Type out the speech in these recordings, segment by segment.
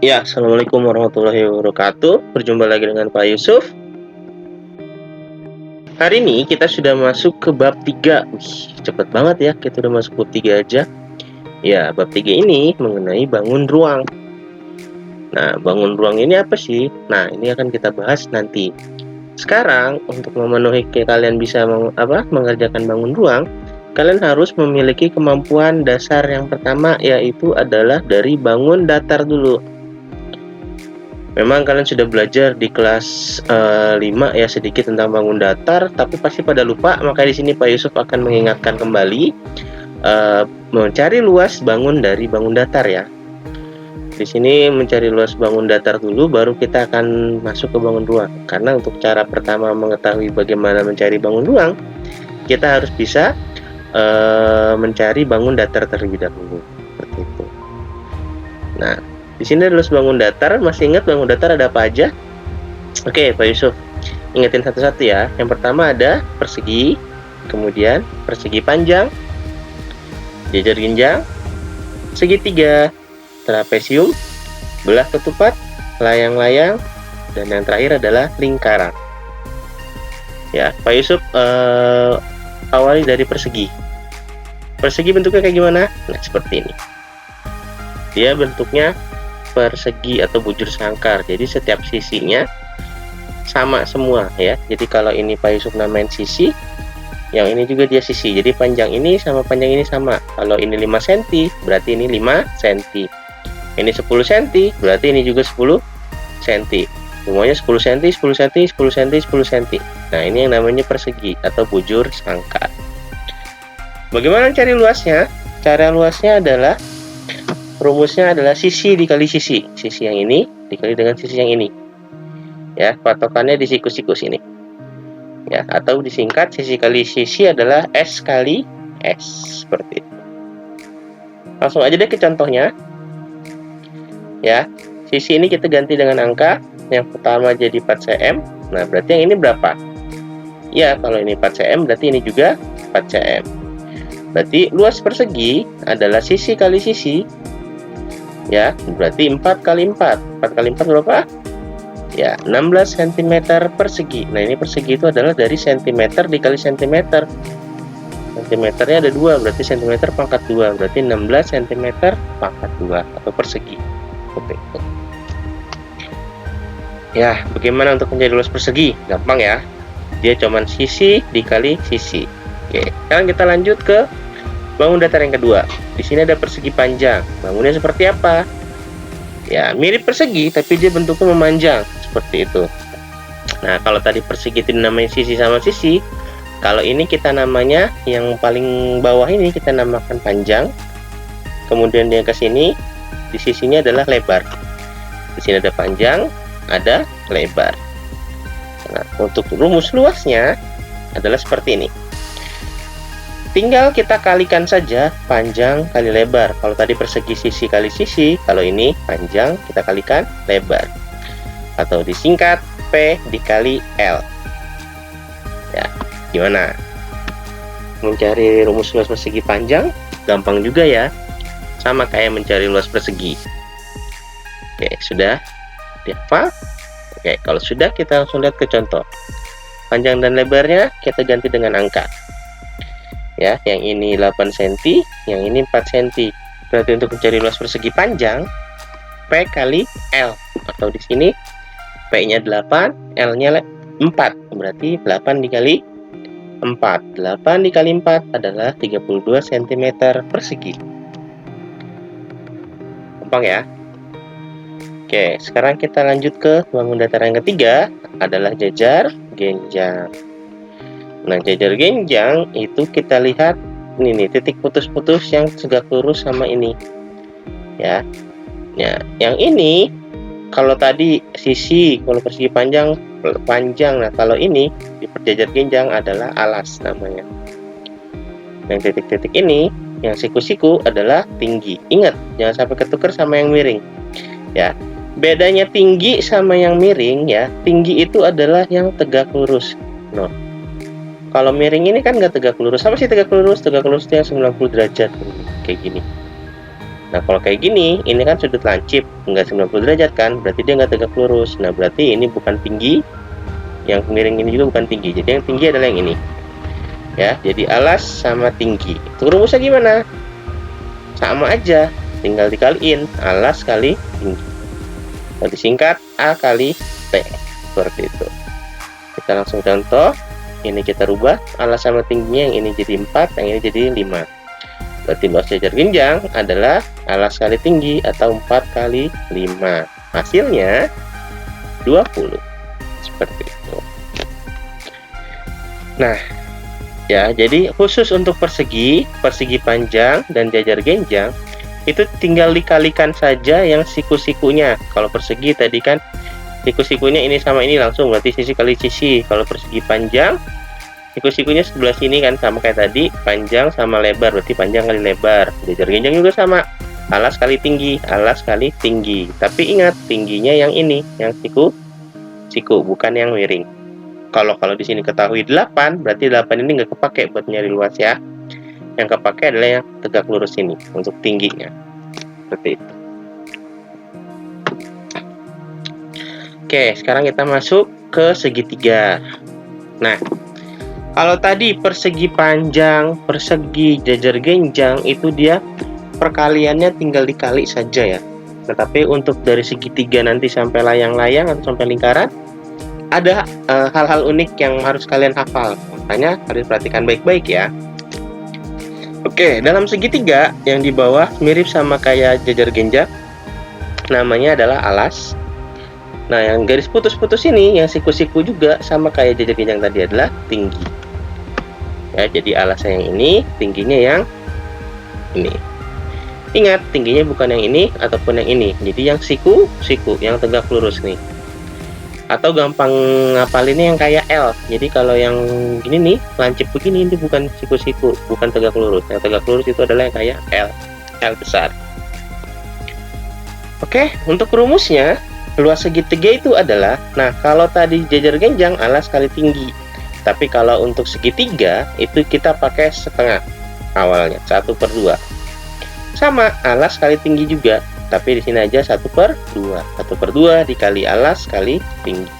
Ya, Assalamualaikum warahmatullahi wabarakatuh. Berjumpa lagi dengan Pak Yusuf. Hari ini kita sudah masuk ke bab 3. Wih, cepet banget ya, kita udah masuk bab 3 aja. Ya, bab 3 ini mengenai bangun ruang. Nah, bangun ruang ini apa sih? Nah, ini akan kita bahas nanti. Sekarang, untuk memenuhi kalian bisa mengerjakan bangun ruang, kalian harus memiliki kemampuan dasar yang pertama, yaitu adalah dari bangun datar dulu. Memang kalian sudah belajar di kelas 5 ya sedikit tentang bangun datar, tapi pasti pada lupa. Maka di sini Pak Yusuf akan mengingatkan kembali mencari luas bangun dari bangun datar ya. Di sini mencari luas bangun datar dulu, baru kita akan masuk ke bangun ruang. Karena untuk cara pertama mengetahui bagaimana mencari bangun ruang, kita harus bisa mencari bangun datar terlebih dahulu, seperti itu. Nah, di sini adalah bangun datar. Masih ingat bangun datar ada apa aja? Oke, Pak Yusuf, ingetin satu-satu ya. Yang pertama ada persegi, kemudian persegi panjang, jajar genjang, segitiga, trapesium, belah ketupat, layang-layang, dan yang terakhir adalah lingkaran. Ya, Pak Yusuf awali dari persegi. Persegi bentuknya kayak gimana? Nah, seperti ini. Dia bentuknya persegi atau bujur sangkar. Jadi setiap sisinya sama semua ya. Jadi kalau ini Pak Yusuf namain sisi, yang ini juga dia sisi. Jadi panjang ini sama panjang ini sama. Kalau ini 5 cm, berarti ini 5 cm. Ini 10 cm, berarti ini juga 10 cm. Semuanya 10 cm, 10 cm, 10 cm, 10 cm. Nah, ini yang namanya persegi atau bujur sangkar. Bagaimana cari luasnya? Cara luasnya adalah, rumusnya adalah sisi dikali sisi. Sisi yang ini dikali dengan sisi yang ini. Ya, patokannya di sikus-sikus ini. Ya, atau disingkat sisi kali sisi adalah S kali S, seperti itu. Langsung aja deh ke contohnya. Ya, sisi ini kita ganti dengan angka. Yang pertama jadi 4 cm. Nah, berarti yang ini berapa? Ya, kalau ini 4 cm, berarti ini juga 4 cm. Berarti luas persegi adalah sisi kali sisi. Ya, berarti 4 kali 4. 4 kali 4 berapa? Ya, 16 cm persegi. Nah, ini persegi itu adalah dari cm dikali cm. Cm-nya ada 2, berarti cm pangkat 2. Berarti 16 cm pangkat 2 atau persegi. Oke. Ya, bagaimana untuk mencari luas persegi? Gampang ya. Dia cuman sisi dikali sisi. Oke, sekarang kita lanjut ke bangun datar yang kedua. Di sini ada persegi panjang. Bangunnya seperti apa? Ya, mirip persegi, tapi dia bentuknya memanjang, seperti itu. Nah, kalau tadi persegi itu namanya sisi sama sisi, kalau ini kita namanya, yang paling bawah ini kita namakan panjang. Kemudian yang ke sini, di sisinya adalah lebar. Di sini ada panjang, ada lebar. Nah, untuk rumus luasnya adalah seperti ini. Tinggal kita kalikan saja panjang kali lebar. Kalau tadi persegi sisi kali sisi, kalau ini panjang kita kalikan lebar. Atau disingkat P dikali L. Ya, gimana? Mencari rumus luas persegi panjang gampang juga ya. Sama kayak mencari luas persegi. Oke, sudah dihafal? Oke, kalau sudah kita langsung lihat ke contoh. Panjang dan lebarnya kita ganti dengan angka. Ya, yang ini 8 cm, yang ini 4 cm. Berarti untuk mencari luas persegi panjang, P kali L. Atau di sini P-nya 8, L-nya 4. Berarti 8 dikali 4. 8 dikali 4 adalah 32 cm persegi. Gampang ya? Oke, sekarang kita lanjut ke bangun datar yang ketiga, adalah jajar genjang. Nah, jajar genjang itu kita lihat ini nih, titik putus-putus yang tegak lurus sama ini. Ya. Ya, yang ini kalau tadi sisi, kalau persegi panjang. Nah, kalau ini di jajar genjang adalah alas namanya. Yang titik-titik ini, yang siku-siku adalah tinggi. Ingat, jangan sampai ketukar sama yang miring. Ya. Bedanya tinggi sama yang miring ya. Tinggi itu adalah yang tegak lurus. Nah, kalau miring ini kan nggak tegak lurus. Apa sih tegak lurus? Tegak lurus itu yang 90 derajat kayak gini. Nah, kalau kayak gini, ini kan sudut lancip, nggak 90 derajat kan, berarti dia nggak tegak lurus. Nah, berarti ini bukan tinggi, yang miring ini juga bukan tinggi. Jadi yang tinggi adalah yang ini. Ya, jadi alas sama tinggi. Itu rumusnya gimana? Sama aja, tinggal dikaliin alas kali tinggi. Nanti singkat A kali T. Seperti itu. Kita langsung contoh. Ini kita rubah alas sama tingginya, yang ini jadi 4, yang ini jadi 5. Berarti luas jajar genjang adalah alas kali tinggi atau 4 kali 5. Hasilnya 20. Seperti itu. Nah, ya, jadi khusus untuk persegi panjang dan jajar genjang itu tinggal dikalikan saja yang siku-sikunya. Kalau persegi tadi kan siku-sikunya ini sama ini langsung, berarti sisi kali sisi. Kalau persegi panjang, siku-sikunya sebelah sini kan sama kayak tadi, panjang sama lebar, berarti panjang kali lebar. Jajar genjang juga sama, alas kali tinggi, alas kali tinggi. Tapi ingat, tingginya yang ini, yang siku, bukan yang miring. Kalau di sini ketahui 8, berarti 8 ini nggak kepake buat nyari luas ya. Yang kepake adalah yang tegak lurus ini untuk tingginya. Seperti itu. Oke, sekarang kita masuk ke segitiga. Nah, kalau tadi persegi panjang, persegi jajar genjang itu dia perkaliannya tinggal dikali saja ya. Tetapi untuk dari segitiga nanti sampai layang-layang atau sampai lingkaran, ada hal-hal unik yang harus kalian hafal. Makanya harus perhatikan baik-baik ya. Oke, dalam segitiga yang di bawah mirip sama kayak jajar genjang, namanya adalah alas. Nah, yang garis putus-putus ini, yang siku-siku juga sama kayak jajar genjang tadi adalah tinggi. Ya, jadi alasnya yang ini, tingginya yang ini. Ingat, tingginya bukan yang ini ataupun yang ini. Jadi yang siku, yang tegak lurus nih. Atau gampang ngapalinnya yang kayak L. Jadi kalau yang gini nih, lancip begini, ini bukan siku-siku, bukan tegak lurus. Yang tegak lurus itu adalah yang kayak L besar. Oke, untuk rumusnya, luas segitiga itu adalah, nah kalau tadi jajar genjang alas kali tinggi, tapi kalau untuk segitiga itu kita pakai setengah awalnya, 1/2. Sama alas kali tinggi juga, tapi di sini aja 1/2. 1/2 dikali alas kali tinggi.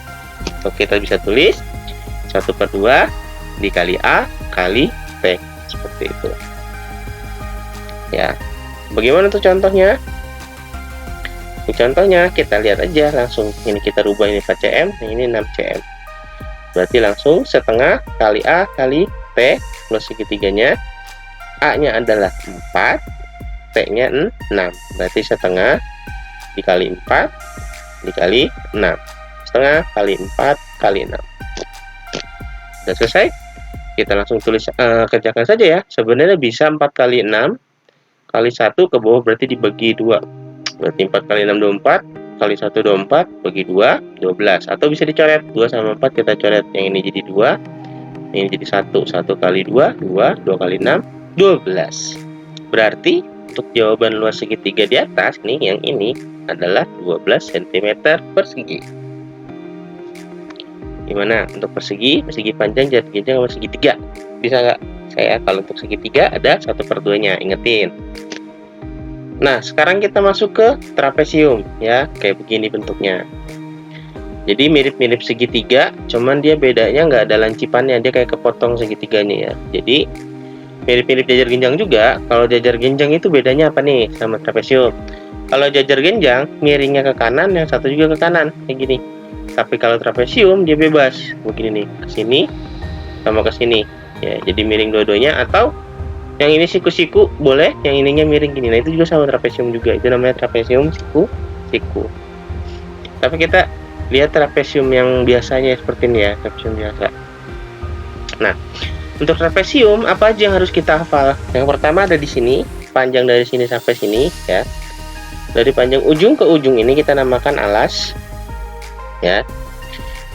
Oke, kita bisa tulis 1/2 dikali A kali T, seperti itu. Ya, bagaimana tuh contohnya? Contohnya kita lihat aja langsung, ini kita rubah ini 4 cm, ini 6 cm. Berarti langsung setengah kali A kali T plus segitiganya. A-nya adalah 4, T-nya 6. Berarti setengah dikali 4 dikali 6. Setengah kali 4 kali 6. Sudah selesai? Kita langsung tulis, kerjakan saja ya. Sebenarnya bisa 4 kali 6 kali 1 ke bawah, berarti dibagi 2. Berarti 4 kali 6 24, kali 1 24, bagi 2, 12. Atau bisa dicoret, 2 sama 4 kita coret. Yang ini jadi 2, ini jadi 1. 1 kali 2, 2 kali 6, 12. Berarti untuk jawaban luas segitiga di atas nih, yang ini adalah 12 cm persegi. Gimana untuk persegi panjang, jajar genjang, sama segitiga? Bisa nggak? Saya kalau untuk segitiga ada 1/2-nya, ingetin. Nah, sekarang kita masuk ke trapesium ya, kayak begini bentuknya. Jadi mirip-mirip segitiga, cuman dia bedanya nggak ada lancipannya, dia kayak kepotong segitiganya ya. Jadi mirip-mirip jajar genjang juga. Kalau jajar genjang itu bedanya apa nih sama trapesium? Kalau jajar genjang miringnya ke kanan, yang satu juga ke kanan kayak gini. Tapi kalau trapesium dia bebas begini nih, ke sini sama ke sini ya. Jadi miring dua-duanya, atau yang ini siku-siku boleh, yang ininya miring gini. Nah, itu juga sama trapesium juga. Itu namanya trapesium siku. Tapi kita lihat trapesium yang biasanya seperti ini ya, trapesium biasa. Nah, untuk trapesium apa aja yang harus kita hafal? Yang pertama ada di sini, panjang dari sini sampai sini ya. Dari panjang ujung ke ujung ini kita namakan alas ya.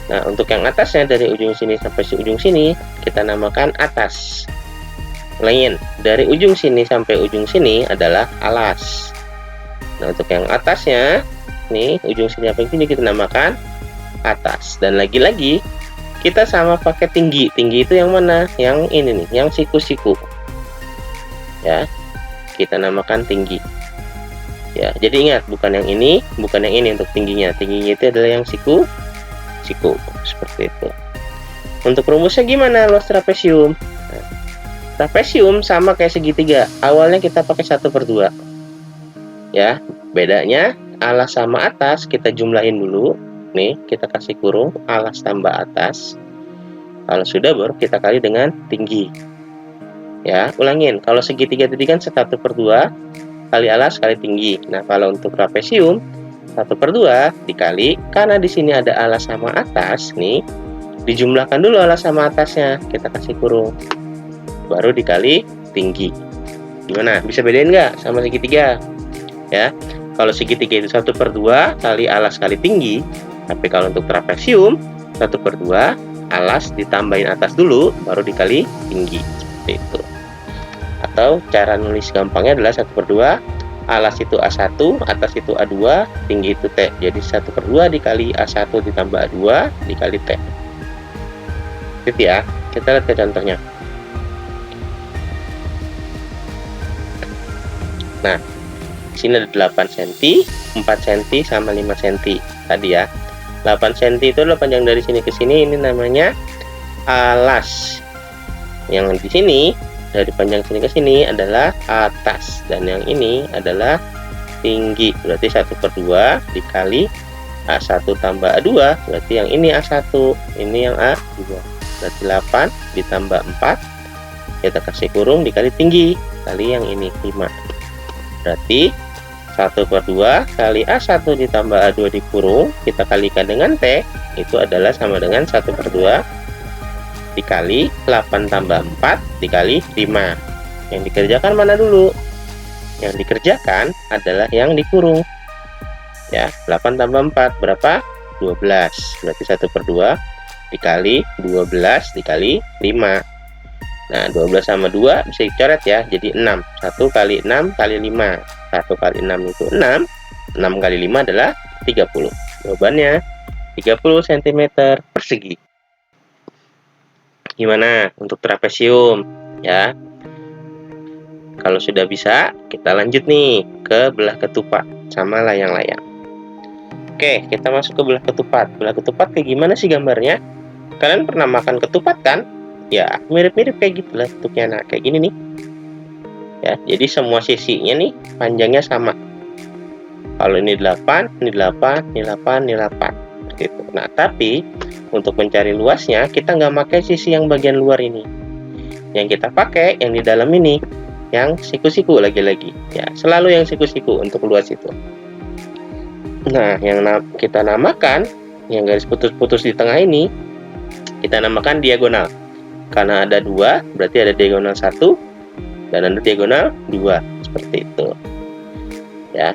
Nah, untuk yang atasnya dari ujung sini sampai ujung sini kita namakan atas. Lain, dari ujung sini sampai ujung sini adalah alas. Nah, untuk yang atasnya nih, ujung sini sampai sini kita namakan atas. Dan lagi-lagi kita sama pakai tinggi. Tinggi itu yang mana? Yang ini nih, yang siku-siku ya, kita namakan tinggi. Ya, jadi ingat, bukan yang ini, bukan yang ini untuk tingginya. Tingginya itu adalah yang siku, seperti itu. Untuk rumusnya gimana luas trapesium? Nah, trapesium sama kayak segitiga. Awalnya kita pakai 1/2. Ya, bedanya alas sama atas kita jumlahin dulu. Nih, kita kasih kurung alas tambah atas. Kalau sudah baru kita kali dengan tinggi. Ya, ulangin. Kalau segitiga tadi kan 1/2 kali alas kali tinggi. Nah, kalau untuk trapesium 1/2 dikali, karena di sini ada alas sama atas nih, dijumlahkan dulu alas sama atasnya, kita kasih kurung, baru dikali tinggi. Gimana? Bisa bedain nggak sama segitiga? Ya, kalau segitiga itu 1/2 kali alas kali tinggi, tapi kalau untuk trapesium 1/2 alas ditambahin atas dulu, baru dikali tinggi, seperti itu. Atau cara nulis gampangnya adalah 1/2 alas itu A1, atas itu A2, tinggi itu T. Jadi 1/2 dikali A1 ditambah A2 dikali T. Gitu ya. Kita lihat ke contohnya. Nah, sini ada 8 cm, 4 cm sama 5 cm tadi ya. 8 cm itu adalah panjang dari sini ke sini, ini namanya alas. Yang di sini dari panjang sini ke sini adalah atas, dan yang ini adalah tinggi. Berarti 1/2 dikali A1 tambah A2, berarti yang ini A1, ini yang A2. Berarti 8 ditambah 4, kita kasih kurung dikali tinggi, kali yang ini 5. Berarti 1/2 kali A1 ditambah A2 dikurung, kita kalikan dengan T, itu adalah sama dengan 1/2 dikali 8 tambah 4 dikali 5. Yang dikerjakan mana dulu? Yang dikerjakan adalah yang dikurung. Ya, 8 tambah 4 berapa? 12. Berarti 1/2 dikali 12 dikali 5. Nah, 12 sama 2 bisa dicoret ya, jadi 6. 1 kali 6 kali 5. 1 kali 6 itu 6. 6 kali 5 adalah 30. Jawabannya 30 cm persegi. Gimana untuk trapesium ya? Kalau sudah bisa, kita lanjut nih ke belah ketupat sama layang-layang. Oke, kita masuk ke belah ketupat. Belah ketupat kayak gimana sih gambarnya? Kalian pernah makan ketupat kan? Ya, mirip-mirip kayak gitu lah bentuknya. Nah, kayak gini nih. Ya, jadi semua sisinya nih panjangnya sama. Kalau ini 8, ini 8, ini 8, ini 8. Gitu. Nah, tapi untuk mencari luasnya kita nggak pakai sisi yang bagian luar ini. Yang kita pakai yang di dalam ini, yang siku-siku lagi-lagi. Ya, selalu yang siku-siku untuk luas itu. Nah, yang kita namakan yang garis putus-putus di tengah ini, kita namakan diagonal. Karena ada 2, berarti ada diagonal 1 dan ada diagonal 2, seperti itu. Ya.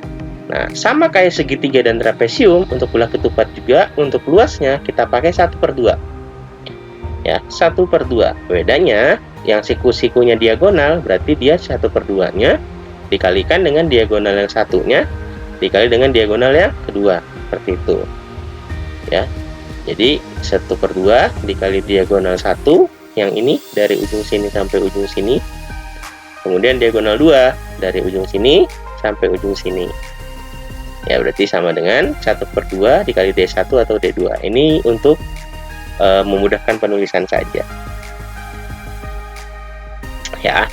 Nah, sama kayak segitiga dan trapesium, untuk belah ketupat juga untuk luasnya kita pakai 1/2. Ya, 1/2. Bedanya yang siku-sikunya diagonal, berarti dia 1/2-nya dikalikan dengan diagonal yang satunya dikali dengan diagonal yang kedua, seperti itu. Ya. Jadi 1/2 dikali diagonal 1, yang ini dari ujung sini sampai ujung sini. Kemudian diagonal 2 dari ujung sini sampai ujung sini. Ya, berarti sama dengan 1/2 dikali D1 atau D2. Ini untuk memudahkan penulisan saja. Ya,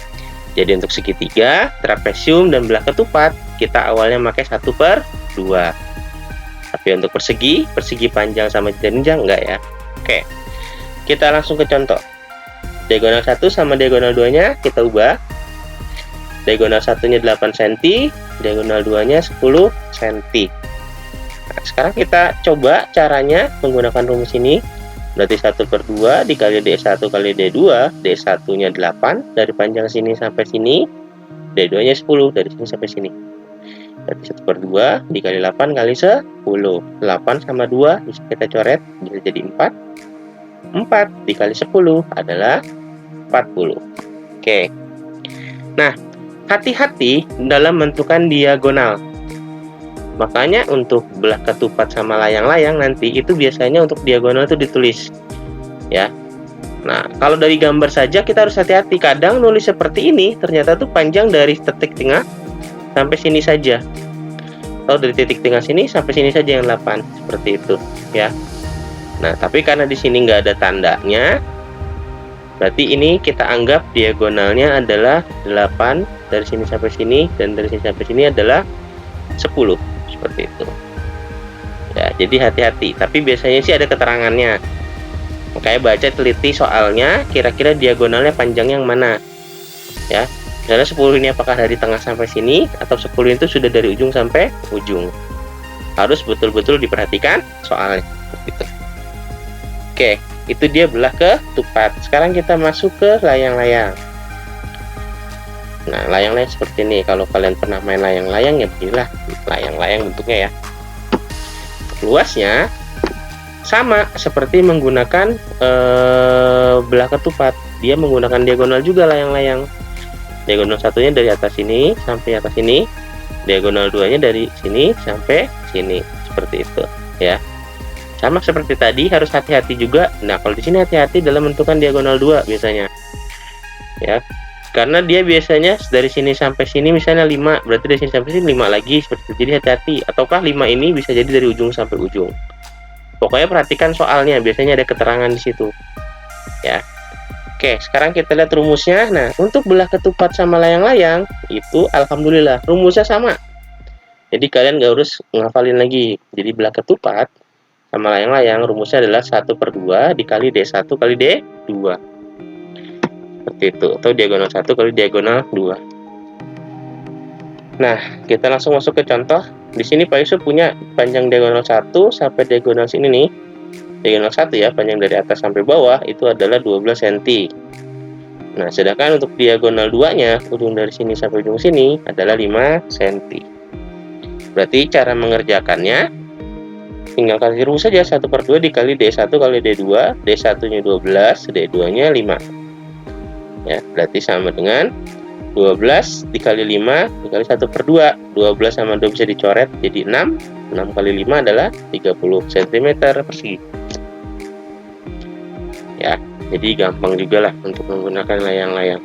jadi untuk segitiga, trapesium, dan belah ketupat, kita awalnya pakai 1/2. Tapi untuk persegi panjang sama jenjang enggak ya. Oke, kita langsung ke contoh. Diagonal 1 sama diagonal 2-nya kita ubah. Diagonal 1-nya 8 cm, diagonal 2-nya 10 cm. Nah, sekarang kita coba caranya menggunakan rumus ini. Berarti 1/2 dikali D1 kali D2, D1-nya 8 dari panjang sini sampai sini, D2-nya 10 dari sini sampai sini. Berarti 1/2 dikali 8 kali 10. 8 sama 2 bisa kita coret, bisa jadi 4. 4 dikali 10 adalah 40. Oke. Nah, hati-hati dalam menentukan diagonal. Makanya untuk belah ketupat sama layang-layang nanti itu biasanya untuk diagonal itu ditulis. Ya. Nah, kalau dari gambar saja kita harus hati-hati. Kadang nulis seperti ini ternyata tuh panjang dari titik tengah sampai sini saja. atau dari titik tengah sini sampai sini saja yang 8, seperti itu ya. Nah, tapi karena di sini nggak ada tandanya, berarti ini kita anggap diagonalnya adalah 8, dari sini sampai sini, dan dari sini sampai sini adalah 10, seperti itu ya. Jadi hati-hati, tapi biasanya sih ada keterangannya, makanya baca teliti soalnya, kira-kira diagonalnya panjang yang mana ya. Misalnya 10 ini apakah dari tengah sampai sini, atau 10 itu sudah dari ujung sampai ujung. Harus betul-betul diperhatikan soalnya gitu. Oke, itu dia belah ketupat. Sekarang kita masuk ke layang-layang. Nah, layang-layang seperti ini. Kalau kalian pernah main layang-layang, ya beginilah layang-layang bentuknya ya. Luasnya sama seperti menggunakan belah ketupat. Dia menggunakan diagonal juga layang-layang. Diagonal satunya dari atas sini sampai atas sini, diagonal duanya dari sini sampai sini, seperti itu ya. Sama seperti tadi, harus hati-hati juga. Nah, kalau di sini hati-hati dalam menentukan diagonal 2 biasanya ya, karena dia biasanya dari sini sampai sini misalnya 5, berarti dari sini sampai sini 5 lagi, seperti itu. Jadi hati-hati, ataukah 5 ini bisa jadi dari ujung sampai ujung. Pokoknya perhatikan soalnya, biasanya ada keterangan di situ ya. Oke, sekarang kita lihat rumusnya. Nah, untuk belah ketupat sama layang-layang itu alhamdulillah rumusnya sama. Jadi kalian nggak harus ngafalin lagi. Jadi belah ketupat sama layang-layang rumusnya adalah 1/2 dikali D1 kali D2. Seperti itu, atau diagonal 1 kali diagonal 2. Nah, kita langsung masuk ke contoh. Di sini Pak Yusuf punya panjang diagonal 1 sampai diagonal sini nih. Diagonal 1 ya, panjang dari atas sampai bawah itu adalah 12 cm. Nah, sedangkan untuk diagonal 2-nya, ujung dari sini sampai ujung sini adalah 5 cm. Berarti cara mengerjakannya tinggal kasih rumus saja, 1/2 dikali D1 kali D2, D1-nya 12, D2-nya 5. Ya, berarti sama dengan 12 dikali 5 dikali 1/2. 12 sama 2 bisa dicoret jadi 6. 6 kali 5 adalah 30 cm persegi. Ya, jadi gampang juga lah untuk menggunakan layang-layang.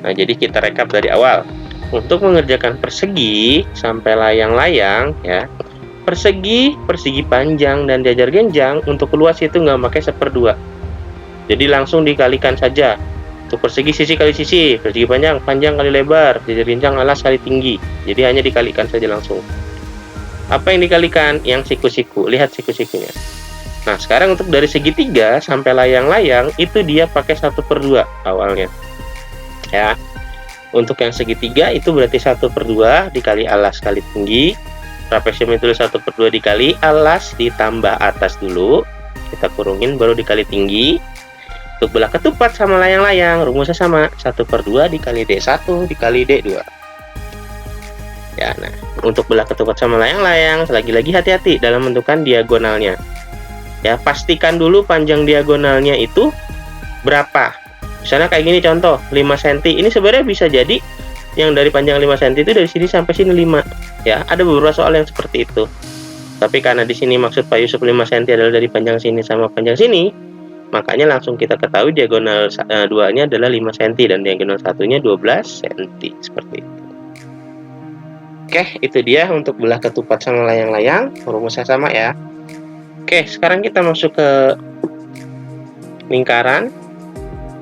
Nah, jadi kita rekap dari awal. Untuk mengerjakan persegi sampai layang-layang ya, persegi panjang dan jajar genjang untuk luas itu nggak pakai 1/2. Jadi langsung dikalikan saja. Untuk persegi sisi kali sisi, persegi panjang kali lebar, jajar genjang alas kali tinggi. Jadi hanya dikalikan saja langsung. Apa yang dikalikan? Yang siku-siku. Lihat siku-sikunya. Nah, sekarang untuk dari segitiga sampai layang-layang itu dia pakai 1/2 awalnya. Ya. Untuk yang segitiga itu berarti 1/2 dikali alas kali tinggi. Trapesium itu 1/2 dikali alas ditambah atas dulu. Kita kurungin baru dikali tinggi. Untuk belah ketupat sama layang-layang rumusnya sama, 1/2 dikali D1 dikali D2. Ya, nah, untuk belah ketupat sama layang-layang lagi-lagi hati-hati dalam menentukan diagonalnya. Ya, pastikan dulu panjang diagonalnya itu berapa. Misalnya kayak gini contoh, 5 cm. Ini sebenarnya bisa jadi yang dari panjang 5 cm itu dari sini sampai sini 5. Ya, ada beberapa soal yang seperti itu. Tapi karena di sini maksud Pak Yusuf 5 cm adalah dari panjang sini sama panjang sini, makanya langsung kita ketahui diagonal 2-nya adalah 5 cm dan diagonal 1-nya 12 cm seperti itu. Oke, itu dia untuk belah ketupat sama layang-layang, rumusnya sama ya. Oke, sekarang kita masuk ke lingkaran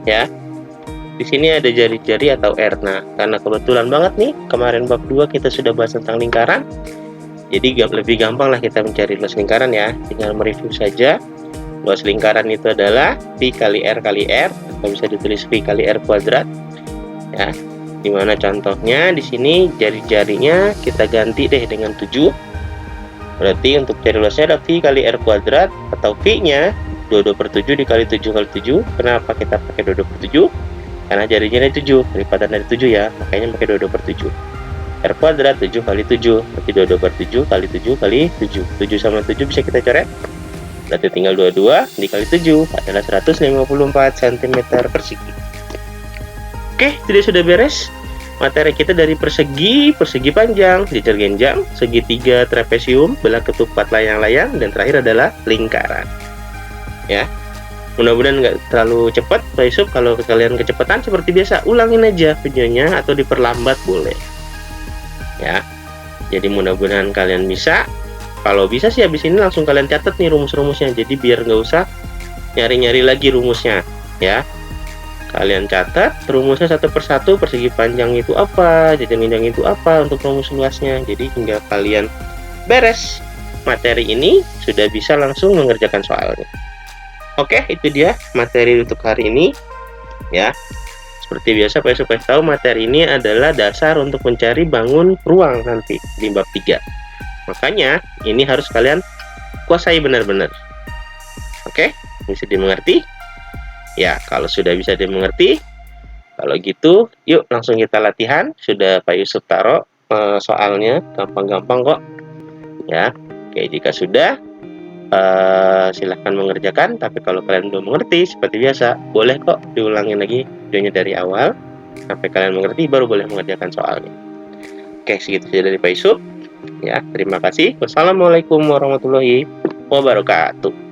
ya. Di sini ada jari-jari atau R. Nah, karena kebetulan banget nih kemarin bab 2 kita sudah bahas tentang lingkaran. Jadi lebih gampang lah kita mencari luas lingkaran ya. Tinggal mereview saja. Luas lingkaran itu adalah pi kali R kali R, atau bisa ditulis pi kali R kuadrat. Ya. Dimana contohnya di sini jari-jarinya kita ganti deh dengan 7. Berarti untuk cari luasnya ada pi kali R kuadrat, atau pi-nya 22/7 dikali 7 kali 7. Kenapa kita pakai 22/7? Karena jarinya ada 7, lipatan dari 7 ya, makanya pakai 22/7. R kuadrat 7 kali 7, berarti 22/7 kali 7 kali 7. 7 sama 7 bisa kita coret. Berarti tinggal 22 dikali 7 adalah 154 cm persegi. Oke, jadi sudah beres. Materi kita dari persegi panjang, jajar genjang, segitiga, trapesium, belah ketupat, layang-layang, dan terakhir adalah lingkaran. Ya, mudah-mudahan nggak terlalu cepat, Pak Yusuf. Kalau kalian kecepatan seperti biasa, ulangin aja videonya atau diperlambat boleh. Ya, Jadi mudah-mudahan kalian bisa. Kalau bisa sih habis ini langsung kalian catat nih rumus-rumusnya. Jadi biar nggak usah nyari-nyari lagi rumusnya ya. Kalian catat rumusnya satu persatu, persegi panjang itu apa, jajan panjang itu apa untuk rumus luasnya. Jadi tinggal kalian beres materi ini sudah bisa langsung mengerjakan soalnya. Oke, itu dia materi untuk hari ini ya. Seperti biasa supaya tahu materi ini adalah dasar untuk mencari bangun ruang nanti di bab 3. Makanya ini harus kalian kuasai benar-benar. Oke, bisa dimengerti? Ya, kalau sudah bisa dimengerti, kalau gitu yuk langsung kita latihan. Sudah Pak Yusuf taruh soalnya, gampang-gampang kok ya. Oke, jika sudah silahkan mengerjakan. Tapi kalau kalian belum mengerti, seperti biasa boleh kok diulangin lagi videonya dari awal sampai kalian mengerti, baru boleh mengerjakan soalnya. Oke, segitu saja dari Pak Yusuf ya. Terima kasih. Wassalamualaikum warahmatullahi wabarakatuh.